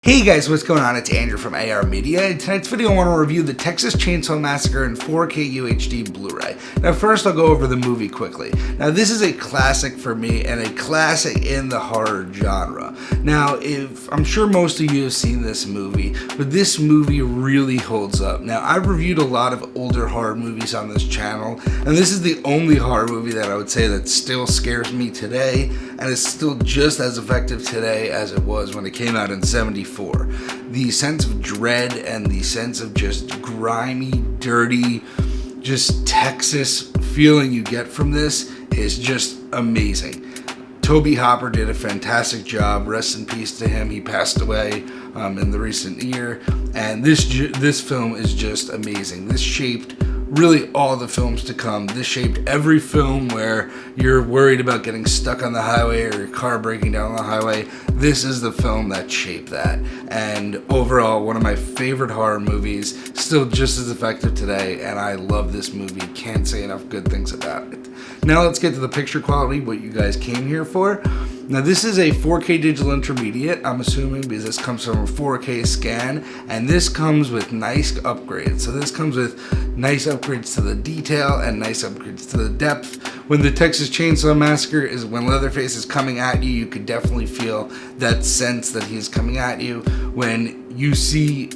Hey guys, what's going on? It's Andrew from AR Media. In tonight's video, I want to review the Texas Chainsaw Massacre in 4K UHD Blu-ray. Now first, I'll go over the movie quickly. Now this is a classic for me and a classic in the horror genre. Now, I'm sure most of you have seen this movie, but this movie really holds up. Now, I've reviewed a lot of older horror movies on this channel, and this is the only horror movie that I would say that still scares me today, and is still just as effective today as it was when it came out in '74. The sense of dread and the sense of just grimy, dirty, just Texas feeling you get from this is just amazing. Toby Hopper did a fantastic job. Rest in peace to him. He passed away in the recent year. And this film is just amazing. This shaped really all the films to come. This shaped every film where you're worried about getting stuck on the highway or your car breaking down on the highway. This is the film that shaped that. And overall, one of my favorite horror movies, still just as effective today, and I love this movie. Can't say enough good things about it. Now let's get to the picture quality, what you guys came here for. Now this is a 4K digital intermediate, I'm assuming, because this comes from a 4K scan, and this comes with nice upgrades. So this comes with nice upgrades to the detail and nice upgrades to the depth. When the Texas Chainsaw Massacre when Leatherface is coming at you, you could definitely feel that sense that he's coming at you. When you see,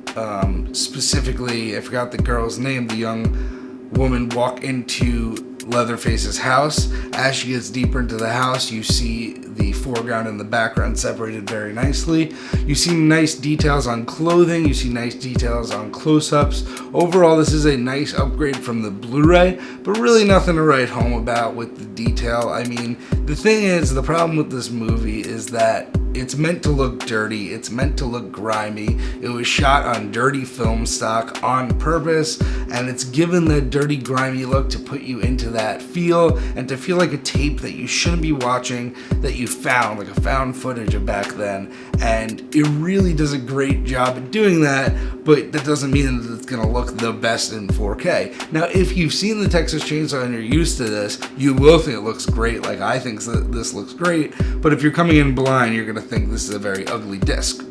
specifically, I forgot the girl's name, the young woman walk into Leatherface's house. As she gets deeper into the house, you see the foreground and the background separated very nicely. You see nice details on clothing. You see nice details on close-ups. Overall, this is a nice upgrade from the Blu-ray, but really nothing to write home about with the detail. I mean, the thing is, the problem with this movie is that it's meant to look dirty. It's meant to look grimy. It was shot on dirty film stock on purpose, and it's given that dirty, grimy look to put you into that feel and to feel like a tape that you shouldn't be watching, that you found, like a found footage of back then. And it really does a great job at doing that, but that doesn't mean that it's gonna look the best in 4K. Now, if you've seen the Texas Chainsaw and you're used to this, you will think it looks great. Like, I think this looks great, but if you're coming in blind, you're gonna think this is a very ugly disc.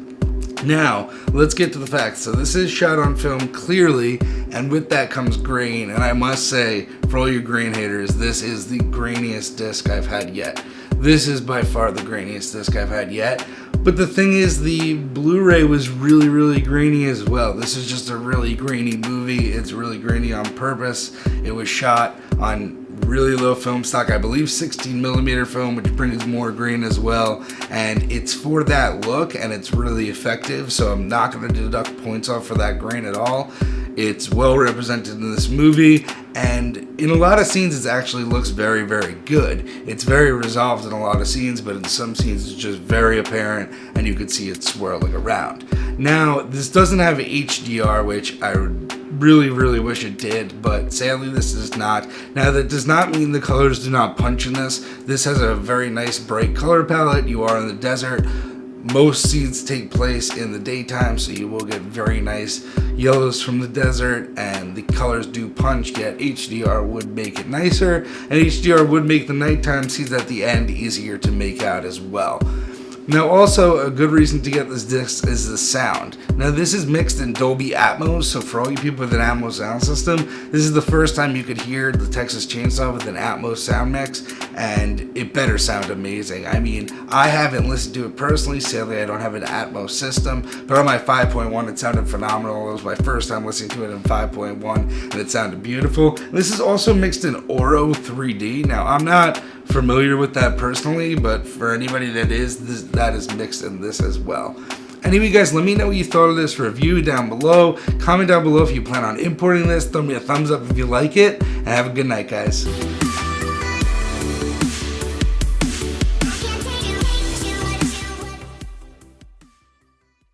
Now, let's get to the facts. So this is shot on film clearly, and with that comes grain, and I must say, for all you grain haters, this is the grainiest disc I've had yet. This is by far the grainiest disc I've had yet. But the thing is, the Blu-ray was really, really grainy as well. This is just a really grainy movie. It's really grainy on purpose. It was shot on really low film stock, I believe 16mm film, which brings more grain as well, and it's for that look, and it's really effective, so I'm not going to deduct points off for that grain at all. It's well represented in this movie, and in a lot of scenes it actually looks very, very good. It's very resolved in a lot of scenes, but in some scenes it's just very apparent, and you could see it swirling around. Now, this doesn't have HDR, which I really, really wish it did, but sadly this does not. Now, that does not mean the colors do not punch in this. This has a very nice bright color palette. You are in the desert. Most scenes take place in the daytime, so you will get very nice yellows from the desert, and the colors do punch, yet HDR would make it nicer, and HDR would make the nighttime scenes at the end easier to make out as well. Now, also, a good reason to get this disc is the sound. Now, this is mixed in Dolby Atmos, so for all you people with an Atmos sound system, this is the first time you could hear the Texas Chainsaw with an Atmos sound mix, and it better sound amazing. I mean, I haven't listened to it personally. Sadly, I don't have an Atmos system, but on my 5.1, it sounded phenomenal. It was my first time listening to it in 5.1, and it sounded beautiful. This is also mixed in Oro 3D. Now, I'm not familiar with that personally, but for anybody that is, that is mixed in this as well. Anyway, guys, let me know what you thought of this review down below. Comment down below if you plan on importing this. Throw me a thumbs up if you like it, and have a good night, guys.